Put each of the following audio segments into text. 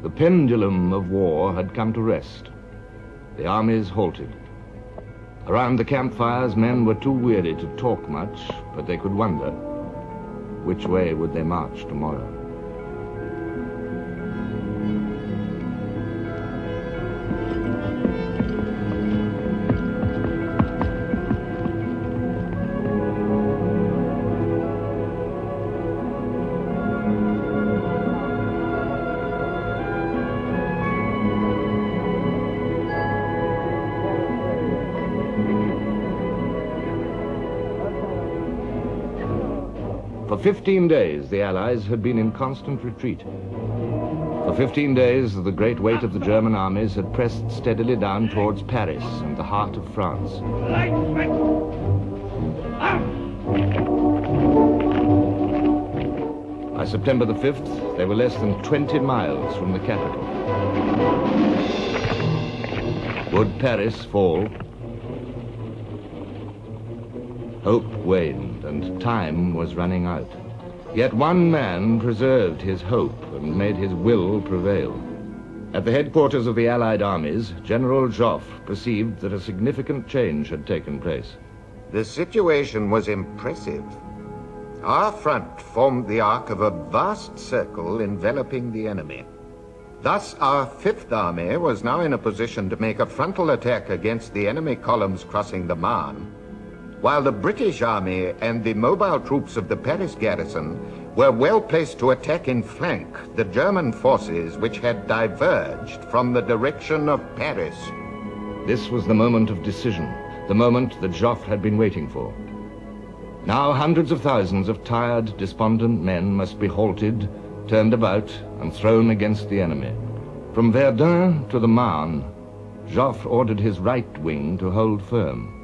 The pendulum of war had come to rest. The armies halted. Around the campfires, men were too weary to talk much, but they could wonder, which way would they march tomorrow? For 15 days, the Allies had been in constant retreat. For 15 days, the great weight of the German armies had pressed steadily down towards Paris and the heart of France. By September the 5th, they were less than 20 miles from the capital. Would Paris fall? Hope waned, and time was running out. Yet one man preserved his hope and made his will prevail. At the headquarters of the Allied armies, General Joffre perceived that a significant change had taken place. The situation was impressive. Our front formed the arc of a vast circle enveloping the enemy. Thus, our Fifth Army was now in a position to make a frontal attack against the enemy columns crossing the Marne, while the British Army and the mobile troops of the Paris garrison were well placed to attack in flank the German forces which had diverged from the direction of Paris. This was the moment of decision, the moment that Joffre had been waiting for. Now hundreds of thousands of tired, despondent men must be halted, turned about, and thrown against the enemy. From Verdun to the Marne, Joffre ordered his right wing to hold firm.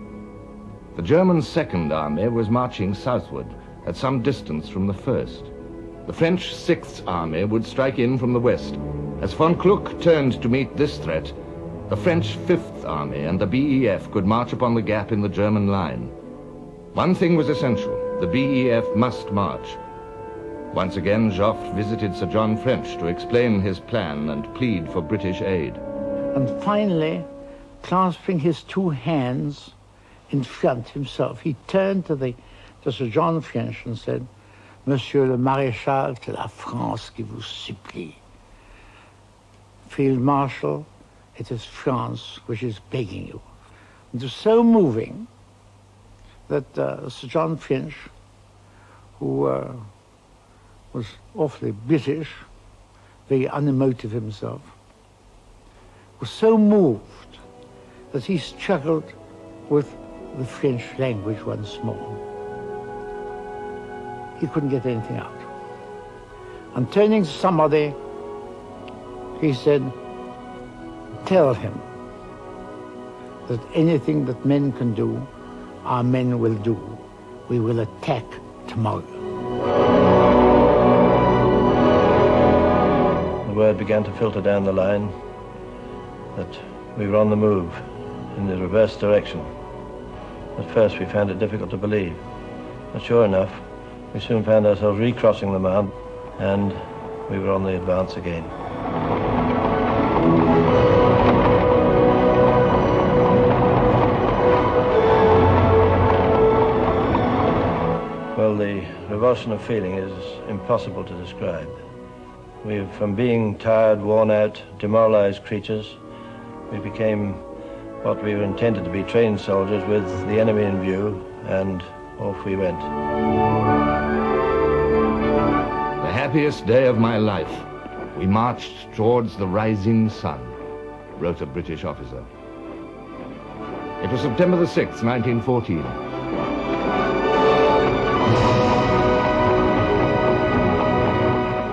The German Second Army was marching southward, at some distance from the First. The French Sixth Army would strike in from the west. As von Kluck turned to meet this threat, the French Fifth Army and the BEF could march upon the gap in the German line. One thing was essential: the BEF must march. Once again, Joffre visited Sir John French to explain his plan and plead for British aid. And finally, clasping his two hands in front himself, he turned to Sir John French and said, "Monsieur le Maréchal, c'est la France qui vous supplie. Field Marshal, it is France which is begging you." It was so moving that Sir John French, who was awfully British, very unemotive himself, was so moved that he struggled with the French language once more. He couldn't get anything out. And turning to somebody, he said, "Tell him that anything that men can do, our men will do. We will attack tomorrow." The word began to filter down the line that we were on the move in the reverse direction. At first we found it difficult to believe, but sure enough, we soon found ourselves recrossing the Marne, and we were on the advance again. Well, the revulsion of feeling is impossible to describe. From being tired, worn out, demoralized creatures, we became what we were intended to be, trained soldiers with the enemy in view, and off we went. The happiest day of my life. We marched towards the rising sun, wrote a British officer. It was September the 6th, 1914.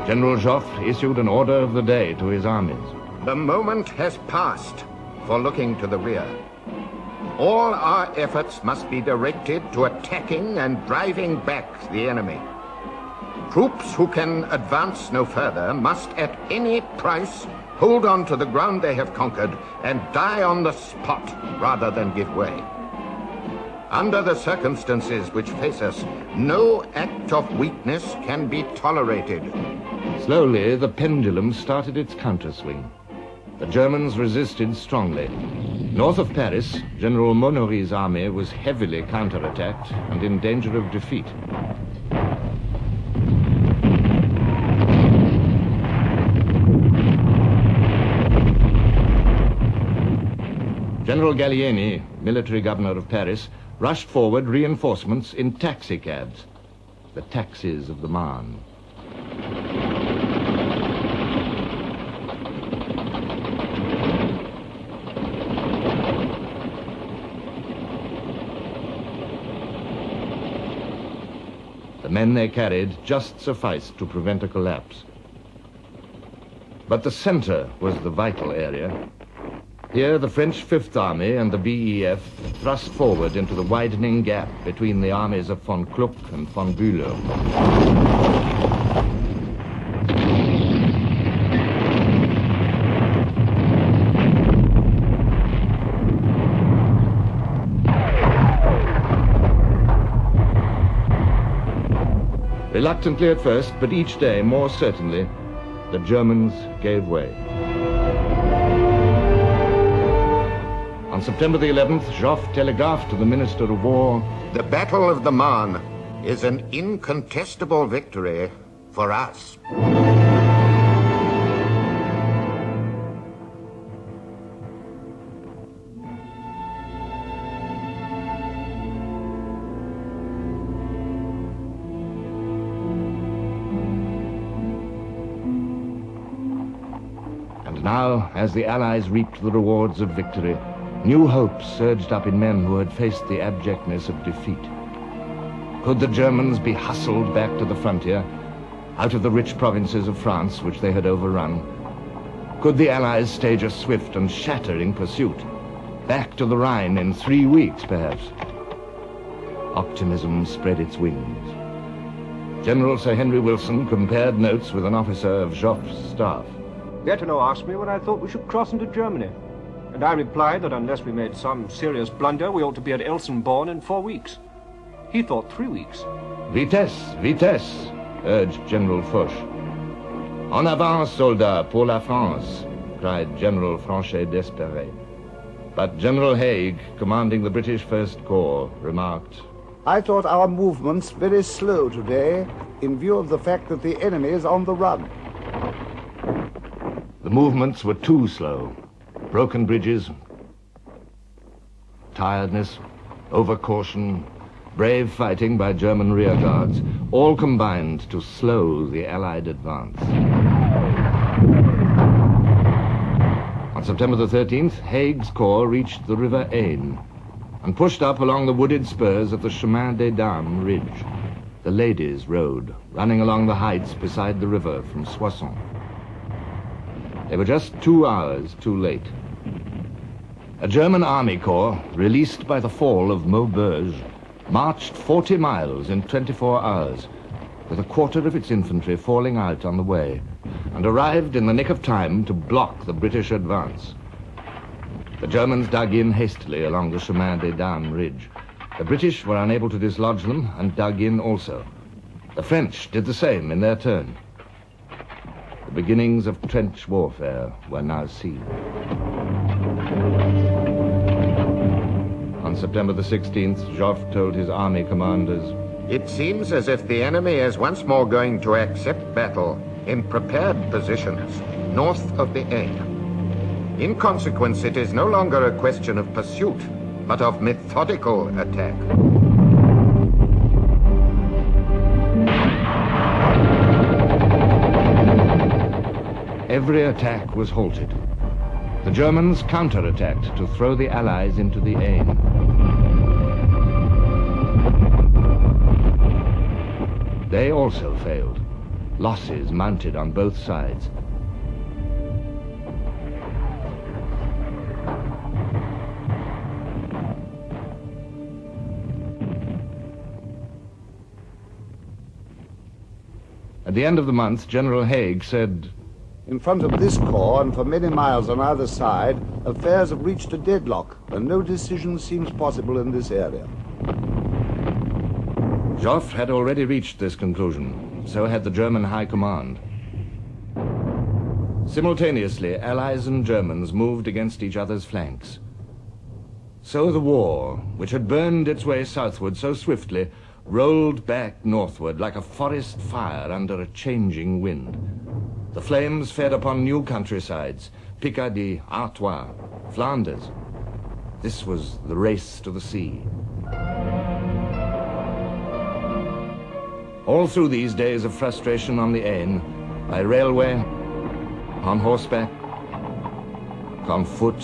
General Joffre issued an order of the day to his armies. The moment has passed for looking to the rear. All our efforts must be directed to attacking and driving back the enemy. Troops who can advance no further must at any price hold on to the ground they have conquered and die on the spot rather than give way. Under the circumstances which face us, no act of weakness can be tolerated. Slowly, the pendulum started its counterswing. The Germans resisted strongly. North of Paris, General Monory's army was heavily counterattacked and in danger of defeat. General Gallieni, military governor of Paris, rushed forward reinforcements in taxicabs, the taxis of the Marne. The men they carried just sufficed to prevent a collapse. But the center was the vital area. Here, the French Fifth Army and the BEF thrust forward into the widening gap between the armies of von Kluck and von Bülow. Reluctantly at first, but each day more certainly, the Germans gave way. On September the 11th, Joffre telegraphed to the Minister of War, "The Battle of the Marne is an incontestable victory for us." And now, as the Allies reaped the rewards of victory, new hopes surged up in men who had faced the abjectness of defeat. Could the Germans be hustled back to the frontier, out of the rich provinces of France which they had overrun? Could the Allies stage a swift and shattering pursuit, back to the Rhine in 3 weeks, perhaps? Optimism spread its wings. General Sir Henry Wilson compared notes with an officer of Joffre's staff. Berthelot asked me when I thought we should cross into Germany. And I replied that unless we made some serious blunder, we ought to be at Elsenborn in 4 weeks. He thought 3 weeks. Vitesse, vitesse, urged General Foch. En avant, soldats, pour la France, cried General Franchet d'Espèrey. But General Haig, commanding the British First Corps, remarked, "I thought our movements very slow today, in view of the fact that the enemy is on the run." The movements were too slow. Broken bridges, tiredness, overcaution, brave fighting by German rearguards, all combined to slow the Allied advance. On September the 13th, Haig's corps reached the River Aisne and pushed up along the wooded spurs of the Chemin des Dames ridge, the Ladies' Road, running along the heights beside the river from Soissons. They were just 2 hours too late. A German army corps, released by the fall of Maubeuge, marched 40 miles in 24 hours, with a quarter of its infantry falling out on the way, and arrived in the nick of time to block the British advance. The Germans dug in hastily along the Chemin des Dames ridge. The British were unable to dislodge them and dug in also. The French did the same in their turn. The beginnings of trench warfare were now seen. On September the 16th, Joffre told his army commanders, "It seems as if the enemy is once more going to accept battle in prepared positions north of the Aisne. In consequence, it is no longer a question of pursuit, but of methodical attack." Every attack was halted. The Germans counterattacked to throw the Allies into the Aisne. They also failed. Losses mounted on both sides. At the end of the month, General Haig said, "In front of this corps and for many miles on either side, affairs have reached a deadlock, and no decision seems possible in this area. Joffre had already reached this conclusion, so had the German High Command. Simultaneously, Allies and Germans moved against each other's flanks. So the war, which had burned its way southward so swiftly, rolled back northward like a forest fire under a changing wind. The flames fed upon new countrysides, Picardy, Artois, Flanders. This was the race to the sea. All through these days of frustration on the Aisne, by railway, on horseback, on foot,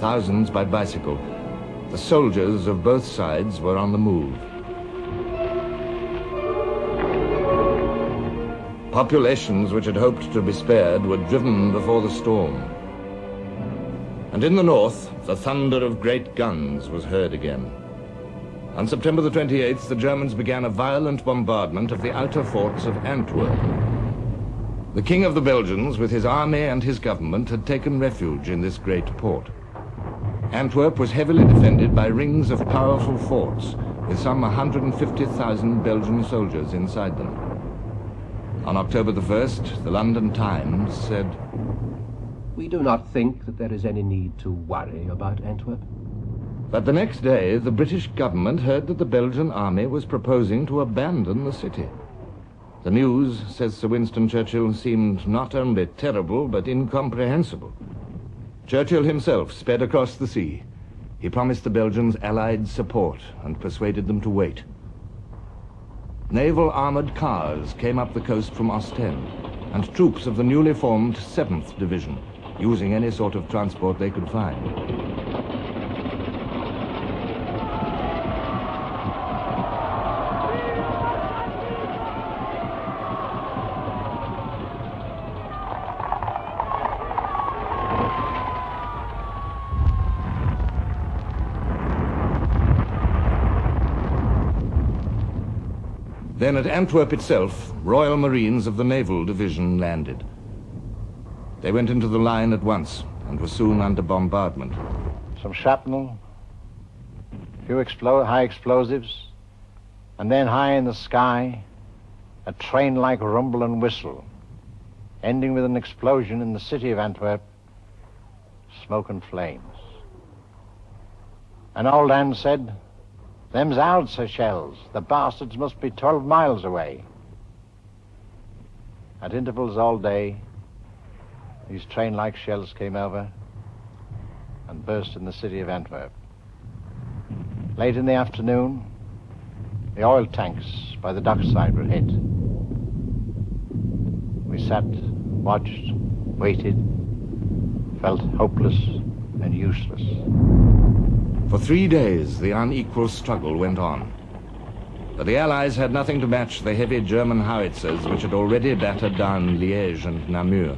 thousands by bicycle, the soldiers of both sides were on the move. Populations which had hoped to be spared were driven before the storm. And in the north, the thunder of great guns was heard again. On September the 28th, the Germans began a violent bombardment of the outer forts of Antwerp. The King of the Belgians, with his army and his government, had taken refuge in this great port. Antwerp was heavily defended by rings of powerful forts, with some 150,000 Belgian soldiers inside them. On October the 1st, the London Times said, "We do not think that there is any need to worry about Antwerp." But the next day, the British government heard that the Belgian army was proposing to abandon the city. The news, says Sir Winston Churchill, seemed not only terrible, but incomprehensible. Churchill himself sped across the sea. He promised the Belgians Allied support and persuaded them to wait. Naval armored cars came up the coast from Ostend, and troops of the newly formed 7th Division, using any sort of transport they could find. Then at Antwerp itself, Royal Marines of the Naval Division landed. They went into the line at once and were soon under bombardment. Some shrapnel, a few high explosives, and then high in the sky, a train-like rumble and whistle, ending with an explosion in the city of Antwerp, smoke and flames. An old hand said, "Them's Howitzer shells. The bastards must be 12 miles away." At intervals all day, these train-like shells came over and burst in the city of Antwerp. Late in the afternoon, the oil tanks by the dockside were hit. We sat, watched, waited, felt hopeless and useless. For 3 days, the unequal struggle went on. But the Allies had nothing to match the heavy German howitzers which had already battered down Liège and Namur.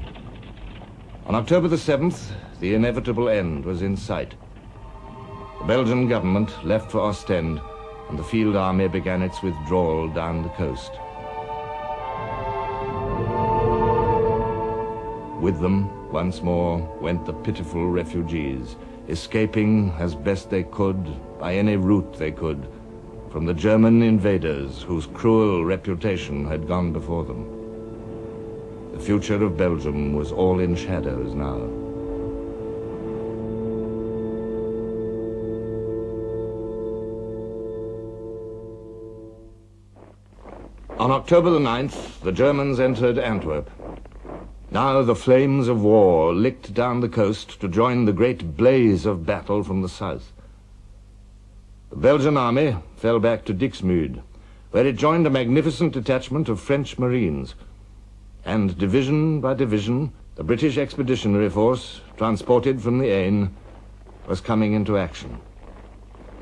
On October the 7th, the inevitable end was in sight. The Belgian government left for Ostend, and the field army began its withdrawal down the coast. With them, once more, went the pitiful refugees, escaping as best they could, by any route they could, from the German invaders whose cruel reputation had gone before them. The future of Belgium was all in shadows now. On October the 9th, the Germans entered Antwerp. Now the flames of war licked down the coast to join the great blaze of battle from the south. The Belgian army fell back to Dixmude, where it joined a magnificent detachment of French Marines. And division by division, the British Expeditionary Force, transported from the Aisne, was coming into action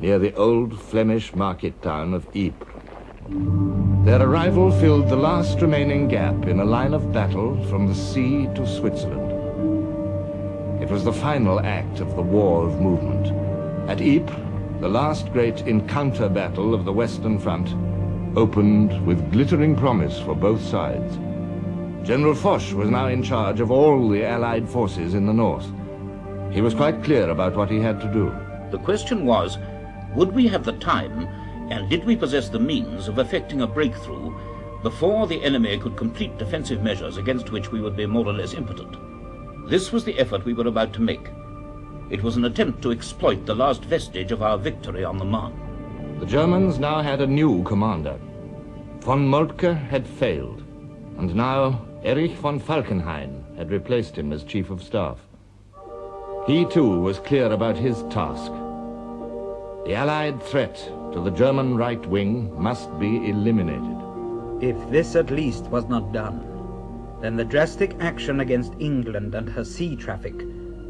near the old Flemish market town of Ypres. Their arrival filled the last remaining gap in a line of battle from the sea to Switzerland. It was the final act of the war of movement. At Ypres, the last great encounter battle of the Western Front opened with glittering promise for both sides. General Foch was now in charge of all the Allied forces in the north. He was quite clear about what he had to do. The question was, would we have the time And did we possess the means of effecting a breakthrough before the enemy could complete defensive measures against which we would be more or less impotent? This was the effort we were about to make. It was an attempt to exploit the last vestige of our victory on the Marne. The Germans now had a new commander. Von Moltke had failed, and now Erich von Falkenhayn had replaced him as Chief of Staff. He too was clear about his task. The Allied threat to the German right wing must be eliminated. If this at least was not done, then the drastic action against England and her sea traffic,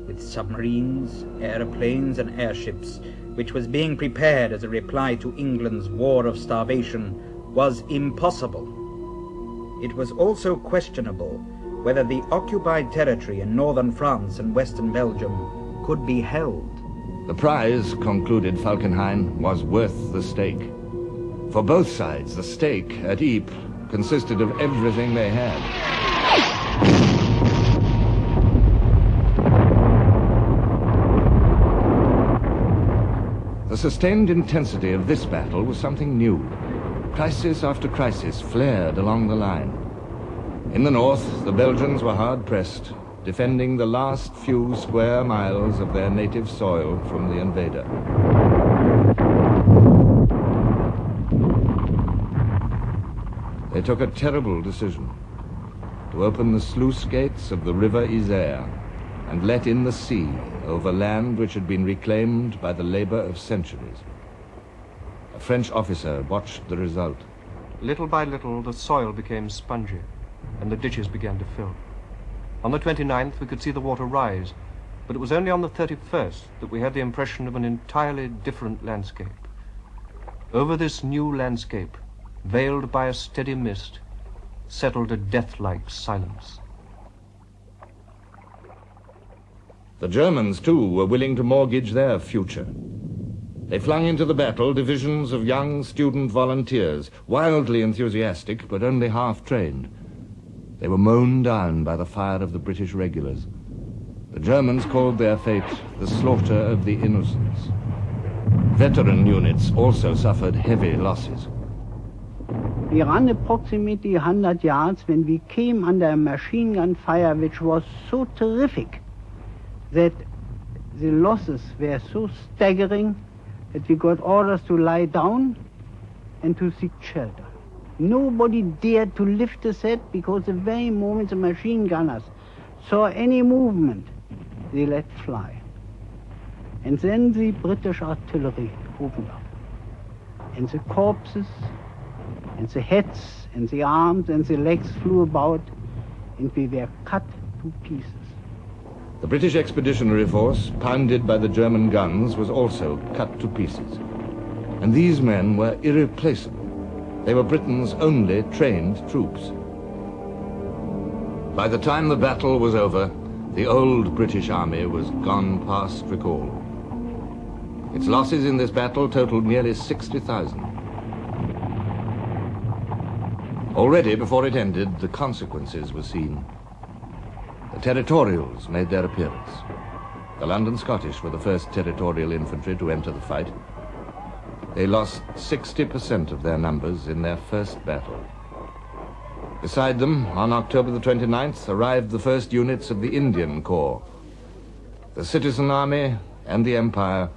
with submarines, aeroplanes and airships, which was being prepared as a reply to England's war of starvation, was impossible. It was also questionable whether the occupied territory in northern France and western Belgium could be held. The prize, concluded Falkenhayn, was worth the stake. For both sides, the stake at Ypres consisted of everything they had. The sustained intensity of this battle was something new. Crisis after crisis flared along the line. In the north, the Belgians were hard-pressed, defending the last few square miles of their native soil from the invader. They took a terrible decision: to open the sluice gates of the river Isère and let in the sea over land which had been reclaimed by the labor of centuries. A French officer watched the result. Little by little, the soil became spongy, and the ditches began to fill. On the 29th, we could see the water rise, but it was only on the 31st that we had the impression of an entirely different landscape. Over this new landscape, veiled by a steady mist, settled a death-like silence. The Germans, too, were willing to mortgage their future. They flung into the battle divisions of young student volunteers, wildly enthusiastic, but only half-trained. They were mown down by the fire of the British regulars. The Germans called their fate the slaughter of the innocents. Veteran units also suffered heavy losses. We ran approximately 100 yards when we came under a machine gun fire which was so terrific that the losses were so staggering that we got orders to lie down and to seek shelter. Nobody dared to lift his head because the very moment the machine gunners saw any movement, they let fly. And then the British artillery opened up. And the corpses, and the heads, and the arms, and the legs flew about, and we were cut to pieces. The British Expeditionary Force, pounded by the German guns, was also cut to pieces. And these men were irreplaceable. They were Britain's only trained troops. By the time the battle was over, the old British Army was gone past recall. Its losses in this battle totaled nearly 60,000. Already, before it ended, the consequences were seen. The Territorials made their appearance. The London Scottish were the first Territorial infantry to enter the fight. They lost 60% of their numbers in their first battle. Beside them, on October the 29th, arrived the first units of the Indian Corps. The Citizen Army and the Empire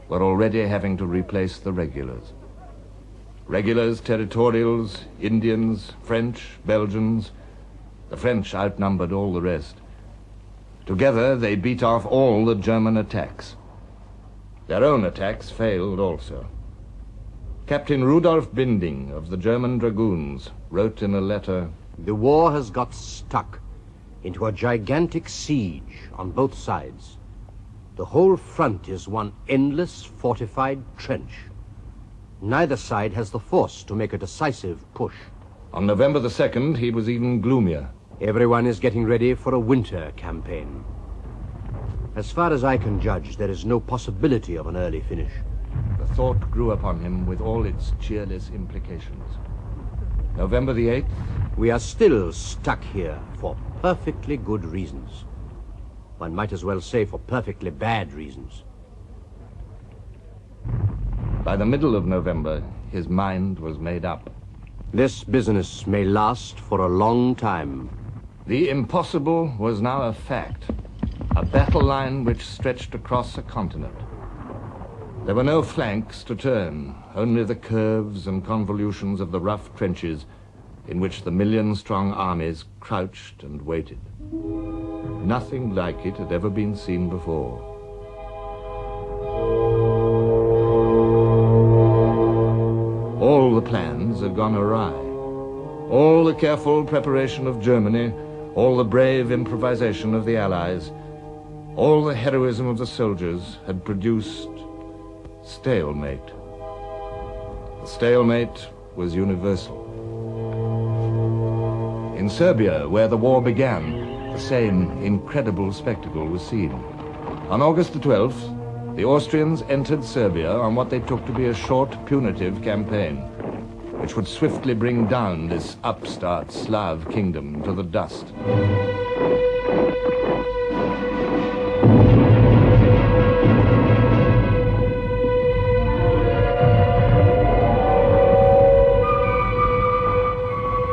were already having to replace the regulars. Regulars, Territorials, Indians, French, Belgians. The French outnumbered all the rest. Together, they beat off all the German attacks. Their own attacks failed also. Captain Rudolf Binding of the German Dragoons wrote in a letter, "The war has got stuck into a gigantic siege on both sides. The whole front is one endless fortified trench. Neither side has the force to make a decisive push." On November the 2nd, he was even gloomier. "Everyone is getting ready for a winter campaign. As far as I can judge, there is no possibility of an early finish." The thought grew upon him with all its cheerless implications. November the 8th. "We are still stuck here for perfectly good reasons. One might as well say for perfectly bad reasons." By the middle of November, his mind was made up. This business may last for a long time. The impossible was now a fact, a battle line which stretched across a continent. There were no flanks to turn, only the curves and convolutions of the rough trenches in which the million-strong armies crouched and waited. Nothing like it had ever been seen before. All the plans had gone awry. All the careful preparation of Germany, all the brave improvisation of the Allies, all the heroism of the soldiers had produced stalemate. The stalemate was universal. In Serbia, where the war began, the same incredible spectacle was seen. On August the 12th, the Austrians entered Serbia on what they took to be a short, punitive campaign, which would swiftly bring down this upstart Slav kingdom to the dust.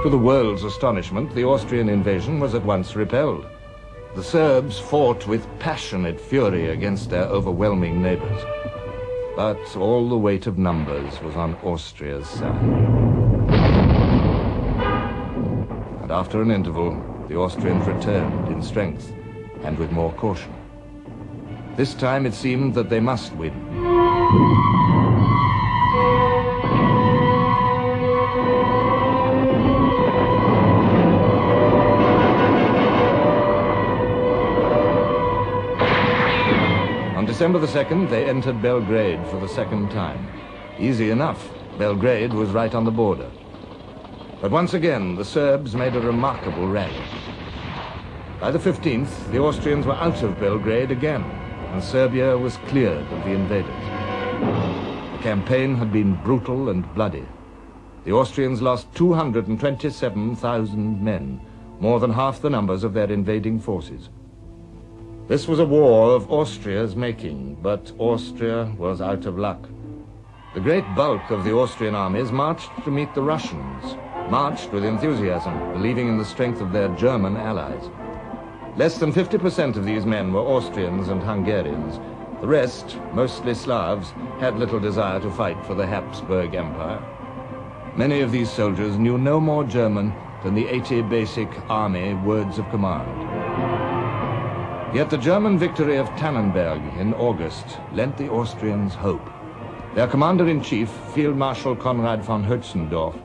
To the world's astonishment, the Austrian invasion was at once repelled. The Serbs fought with passionate fury against their overwhelming neighbors. But all the weight of numbers was on Austria's side. And after an interval, the Austrians returned in strength and with more caution. This time it seemed that they must win. On December the 2nd, they entered Belgrade for the second time. Easy enough. Belgrade was right on the border. But once again, the Serbs made a remarkable rally. By the 15th, the Austrians were out of Belgrade again, and Serbia was cleared of the invaders. The campaign had been brutal and bloody. The Austrians lost 227,000 men, more than half the numbers of their invading forces. This was a war of Austria's making, but Austria was out of luck. The great bulk of the Austrian armies marched to meet the Russians, marched with enthusiasm, believing in the strength of their German allies. Less than 50% of these men were Austrians and Hungarians. The rest, mostly Slavs, had little desire to fight for the Habsburg Empire. Many of these soldiers knew no more German than the 80 basic army words of command. Yet the German victory of Tannenberg in August lent the Austrians hope. Their commander-in-chief, Field Marshal Konrad von Hötzendorf,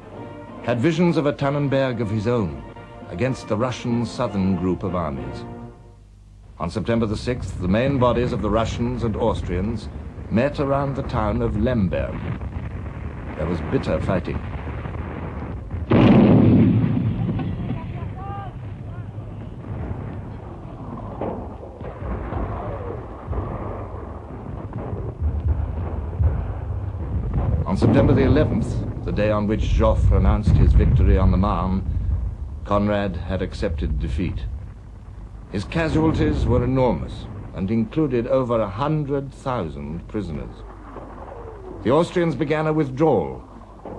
had visions of a Tannenberg of his own against the Russian southern group of armies. On September the 6th, the main bodies of the Russians and Austrians met around the town of Lemberg. There was bitter fighting. On September the 11th, the day on which Joffre announced his victory on the Marne, Conrad had accepted defeat. His casualties were enormous and included over 100,000 prisoners. The Austrians began a withdrawal,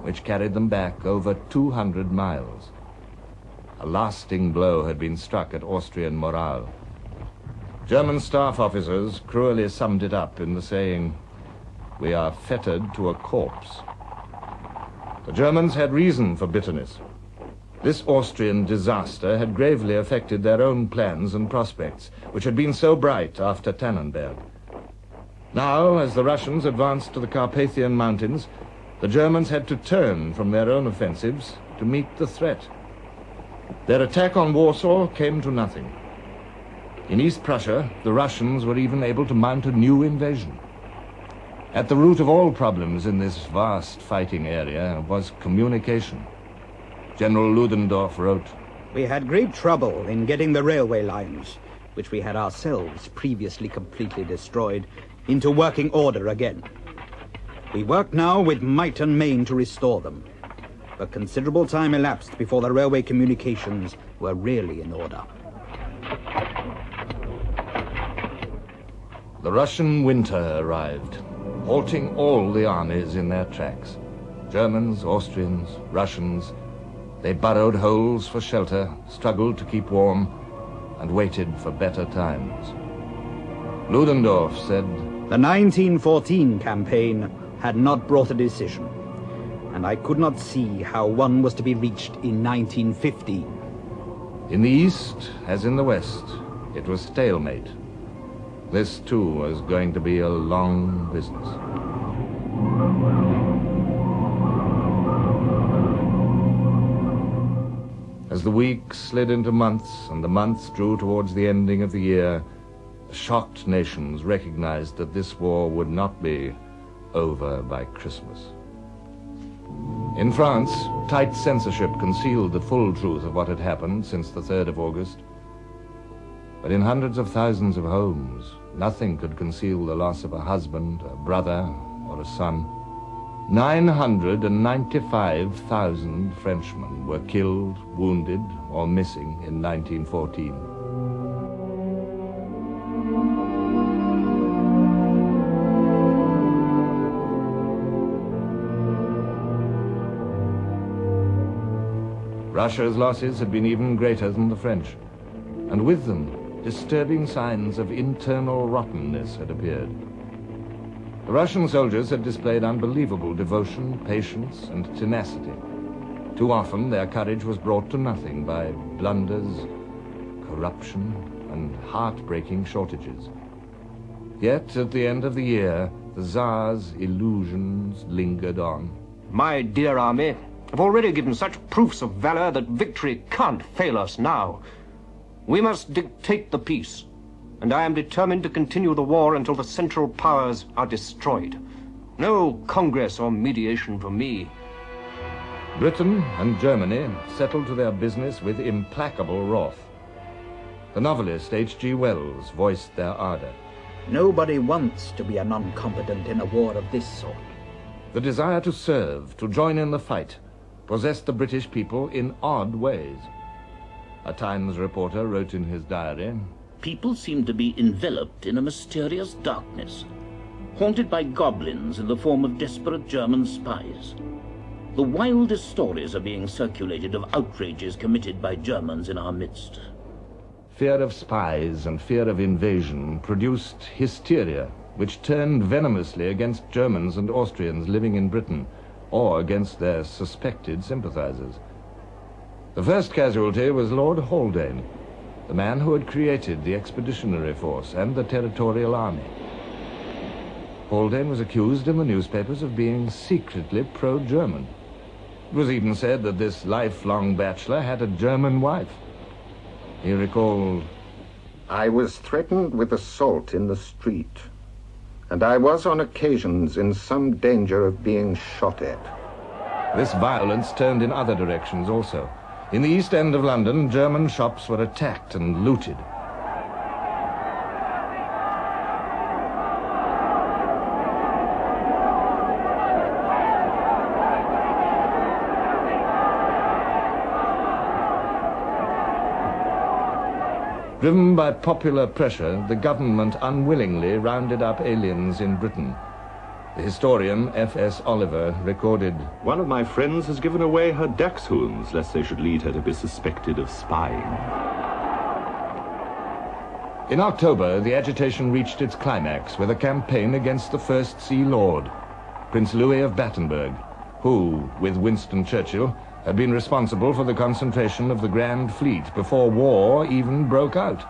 which carried them back over 200 miles. A lasting blow had been struck at Austrian morale. German staff officers cruelly summed it up in the saying, "We are fettered to a corpse." The Germans had reason for bitterness. This Austrian disaster had gravely affected their own plans and prospects, which had been so bright after Tannenberg. Now, as the Russians advanced to the Carpathian Mountains, the Germans had to turn from their own offensives to meet the threat. Their attack on Warsaw came to nothing. In East Prussia, the Russians were even able to mount a new invasion. At the root of all problems in this vast fighting area was communication. General Ludendorff wrote, "We had great trouble in getting the railway lines, which we had ourselves previously completely destroyed, into working order again. We work now with might and main to restore them. But considerable time elapsed before the railway communications were really in order." The Russian winter arrived, halting all the armies in their tracks. Germans, Austrians, Russians, they burrowed holes for shelter, struggled to keep warm, and waited for better times. Ludendorff said, "The 1914 campaign had not brought a decision, and I could not see how one was to be reached in 1915. In the East, as in the West, it was stalemate. This, too, was going to be a long business. As the weeks slid into months and the months drew towards the ending of the year, the shocked nations recognized that this war would not be over by Christmas. In France, tight censorship concealed the full truth of what had happened since the 3rd of August. But in hundreds of thousands of homes, nothing could conceal the loss of a husband, a brother, or a son. 995,000 Frenchmen were killed, wounded, or missing in 1914. Russia's losses had been even greater than the French, and with them, disturbing signs of internal rottenness had appeared. The Russian soldiers had displayed unbelievable devotion, patience, and tenacity. Too often their courage was brought to nothing by blunders, corruption, and heartbreaking shortages. Yet, at the end of the year, the Tsar's illusions lingered on. My dear army, have already given such proofs of valor that victory can't fail us now. We must dictate the peace, and I am determined to continue the war until the Central Powers are destroyed. No Congress or mediation for me. Britain and Germany settled to their business with implacable wrath. The novelist H.G. Wells voiced their ardor. Nobody wants to be a non-combatant in a war of this sort. The desire to serve, to join in the fight, possessed the British people in odd ways. A Times reporter wrote in his diary, "People seem to be enveloped in a mysterious darkness, haunted by goblins in the form of desperate German spies. The wildest stories are being circulated of outrages committed by Germans in our midst." Fear of spies and fear of invasion produced hysteria, which turned venomously against Germans and Austrians living in Britain, or against their suspected sympathizers. The first casualty was Lord Haldane, the man who had created the Expeditionary Force and the Territorial Army. Haldane was accused in the newspapers of being secretly pro-German. It was even said that this lifelong bachelor had a German wife. He recalled, "I was threatened with assault in the street, and I was on occasions in some danger of being shot at." This violence turned in other directions also. In the East End of London, German shops were attacked and looted. Driven by popular pressure, the government unwillingly rounded up aliens in Britain. The historian F.S. Oliver recorded, "One of my friends has given away her dachshunds, lest they should lead her to be suspected of spying." In October, the agitation reached its climax with a campaign against the First Sea Lord, Prince Louis of Battenberg, who, with Winston Churchill, had been responsible for the concentration of the Grand Fleet before war even broke out.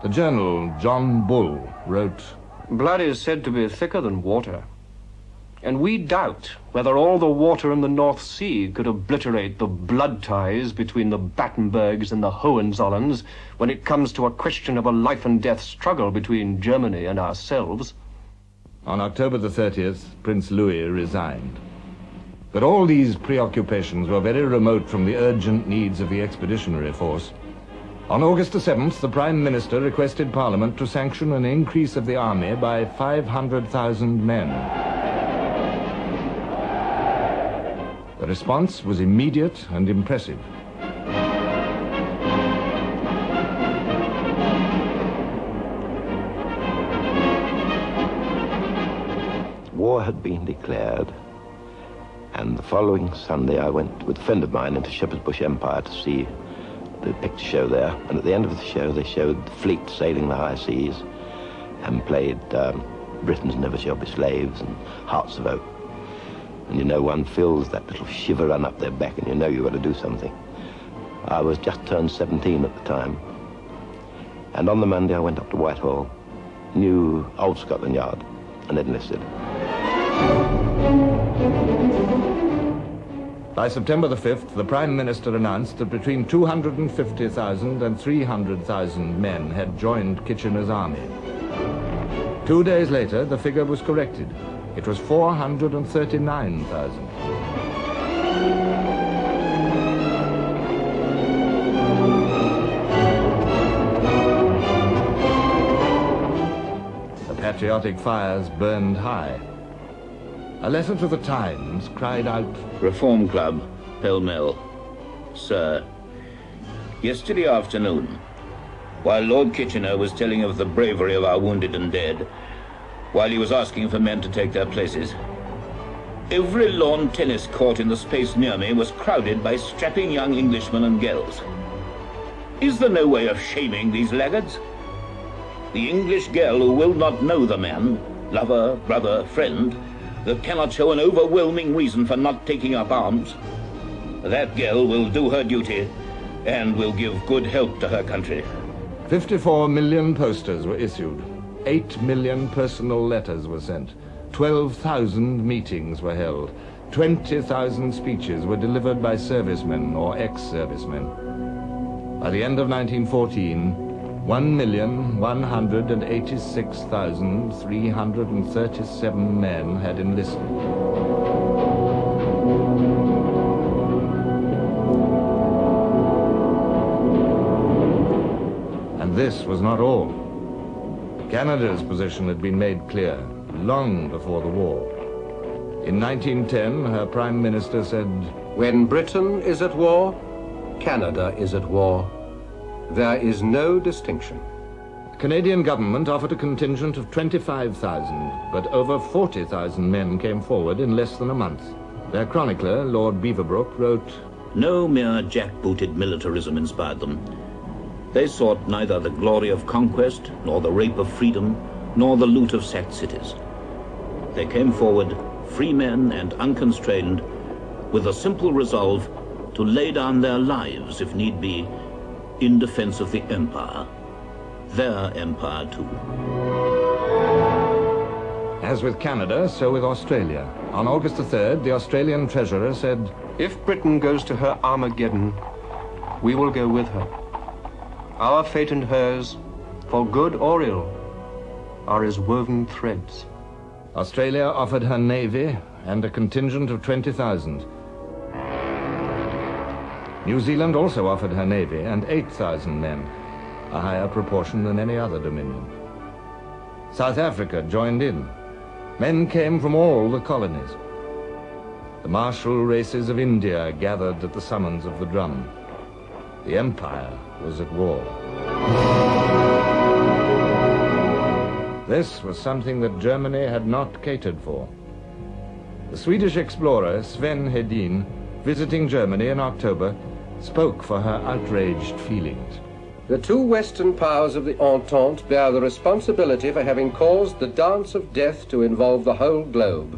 The journal John Bull wrote, "Blood is said to be thicker than water, and we doubt whether all the water in the North Sea could obliterate the blood ties between the Battenbergs and the Hohenzollerns when it comes to a question of a life-and-death struggle between Germany and ourselves." On October the 30th, Prince Louis resigned. But all these preoccupations were very remote from the urgent needs of the Expeditionary Force. On August the 7th, the Prime Minister requested Parliament to sanction an increase of the army by 500,000 men. The response was immediate and impressive. War had been declared, And the following Sunday I went with a friend of mine into Shepherd's Bush Empire to see the picture show there. And at the end of the show they showed the fleet sailing the high seas and played Britons Never Shall Be Slaves and Hearts of Oak. And you know, one feels that little shiver run up their back and you know you've got to do something. I was just turned 17 at the time. And on the Monday I went up to Whitehall, knew Old Scotland Yard, and enlisted. By September the 5th, the Prime Minister announced that between 250,000 and 300,000 men had joined Kitchener's army. 2 days later, the figure was corrected. It was 439,000. The patriotic fires burned high. A letter to the Times cried out, Reform Club, Pall Mall. Sir, yesterday afternoon, while Lord Kitchener was telling of the bravery of our wounded and dead, while he was asking for men to take their places, every lawn tennis court in the space near me was crowded by strapping young Englishmen and girls. Is there no way of shaming these laggards? The English girl who will not know the man, lover, brother, friend, that cannot show an overwhelming reason for not taking up arms, that girl will do her duty and will give good help to her country. 54 million posters were issued. 8 million personal letters were sent. 12,000 meetings were held. 20,000 speeches were delivered by servicemen or ex-servicemen. By the end of 1914, 1,186,337 men had enlisted. And this was not all. Canada's position had been made clear long before the war. In 1910, her Prime Minister said, "When Britain is at war, Canada is at war. There is no distinction." The Canadian government offered a contingent of 25,000, but over 40,000 men came forward in less than a month. Their chronicler, Lord Beaverbrook, wrote, No mere jackbooted militarism inspired them. They sought neither the glory of conquest, nor the rape of freedom, nor the loot of sacked cities. They came forward, free men and unconstrained, with a simple resolve to lay down their lives, if need be, in defense of the empire. Their empire, too. As with Canada, so with Australia. On August the 3rd, the Australian Treasurer said, If Britain goes to her Armageddon, we will go with her. Our fate and hers, for good or ill, are as woven threads. Australia offered her navy and a contingent of 20,000. New Zealand also offered her navy and 8,000 men, a higher proportion than any other dominion. South Africa joined in. Men came from all the colonies. The martial races of India gathered at the summons of the drum. The empire was at war. This was something that Germany had not catered for. The Swedish explorer Sven Hedin, visiting Germany in October, spoke for her outraged feelings. The two Western powers of the Entente bear the responsibility for having caused the dance of death to involve the whole globe.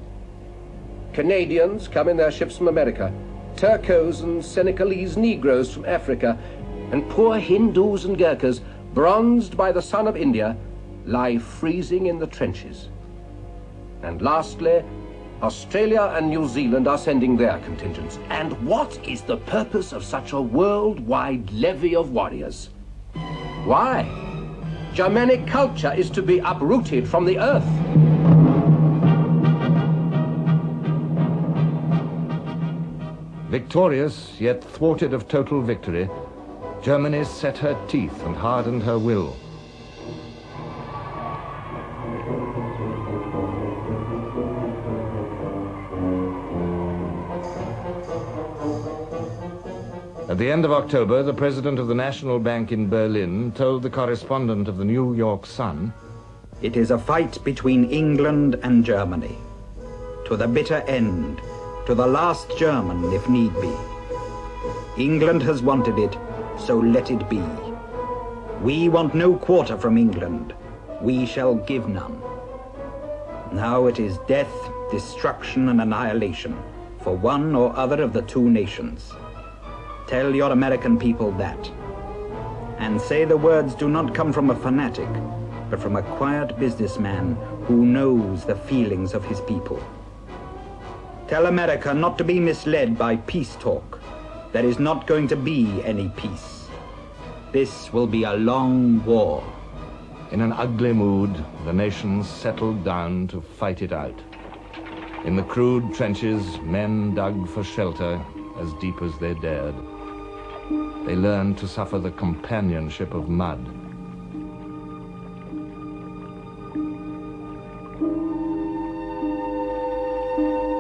Canadians come in their ships from America, Turcos and Senegalese Negroes from Africa, and poor Hindus and Gurkhas, bronzed by the sun of India, lie freezing in the trenches. And lastly, Australia and New Zealand are sending their contingents. And what is the purpose of such a worldwide levy of warriors? Why? Germanic culture is to be uprooted from the earth. Victorious, yet thwarted of total victory, Germany set her teeth and hardened her will. At the end of October, the president of the National Bank in Berlin told the correspondent of the New York Sun, "It is a fight between England and Germany, to the bitter end, to the last German if need be. England has wanted it, so let it be. We want no quarter from England. We shall give none. Now it is death, destruction, and annihilation for one or other of the two nations. Tell your American people that. And say the words do not come from a fanatic, but from a quiet businessman who knows the feelings of his people. Tell America not to be misled by peace talk. There is not going to be any peace. This will be a long war. In an ugly mood, the nations settled down to fight it out. In the crude trenches, men dug for shelter as deep as they dared. They learned to suffer the companionship of mud.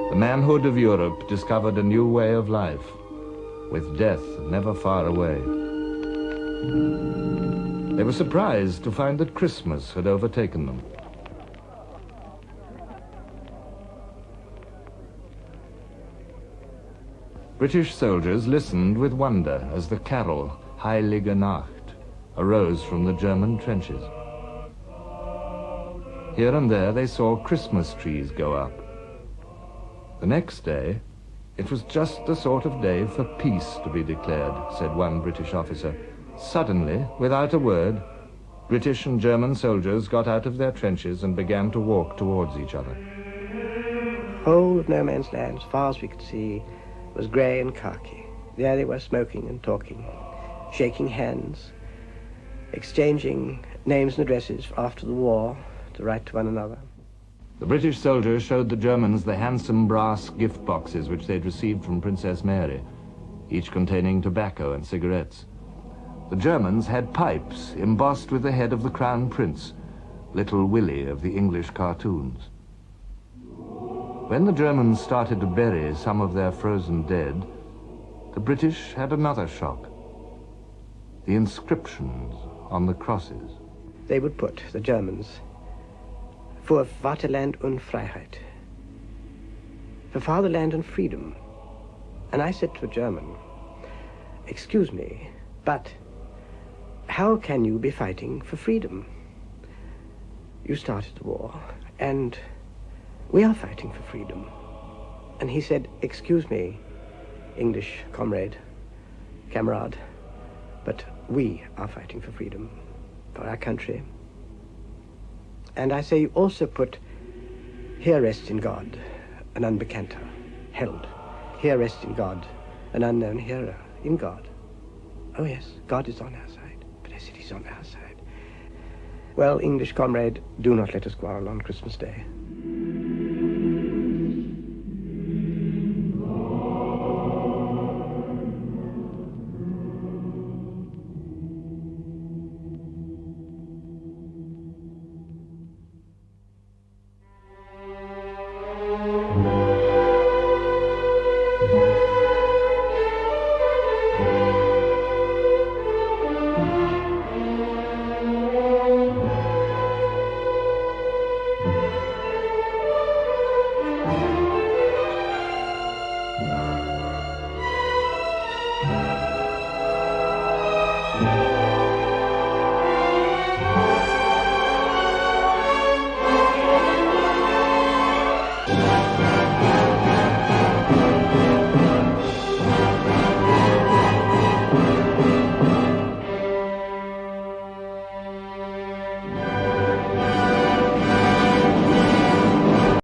The manhood of Europe discovered a new way of life, with death never far away. They were surprised to find that Christmas had overtaken them. British soldiers listened with wonder as the carol, Heilige Nacht, arose from the German trenches. Here and there they saw Christmas trees go up. The next day, it was just the sort of day for peace to be declared, said one British officer. Suddenly, without a word, British and German soldiers got out of their trenches and began to walk towards each other. The whole of no man's land, as far as we could see, was grey and khaki. There they were smoking and talking, shaking hands, exchanging names and addresses after the war to write to one another. The British soldiers showed the Germans the handsome brass gift boxes which they'd received from Princess Mary, each containing tobacco and cigarettes. The Germans had pipes embossed with the head of the Crown Prince, Little Willie of the English cartoons. When the Germans started to bury some of their frozen dead, the British had another shock. The inscriptions on the crosses. They would put, the Germans, für Vaterland und Freiheit, for fatherland and freedom. And I said to a German, excuse me, but how can you be fighting for freedom? You started the war, and we are fighting for freedom. And he said, excuse me, English comrade, camarade, but we are fighting for freedom, for our country. And I say you also put, here rests in God, an unbekannter, held. Here rests in God, an unknown hero, in God. Oh yes, God is on our side, but I said he's on our side. Well, English comrade, do not let us quarrel on Christmas Day.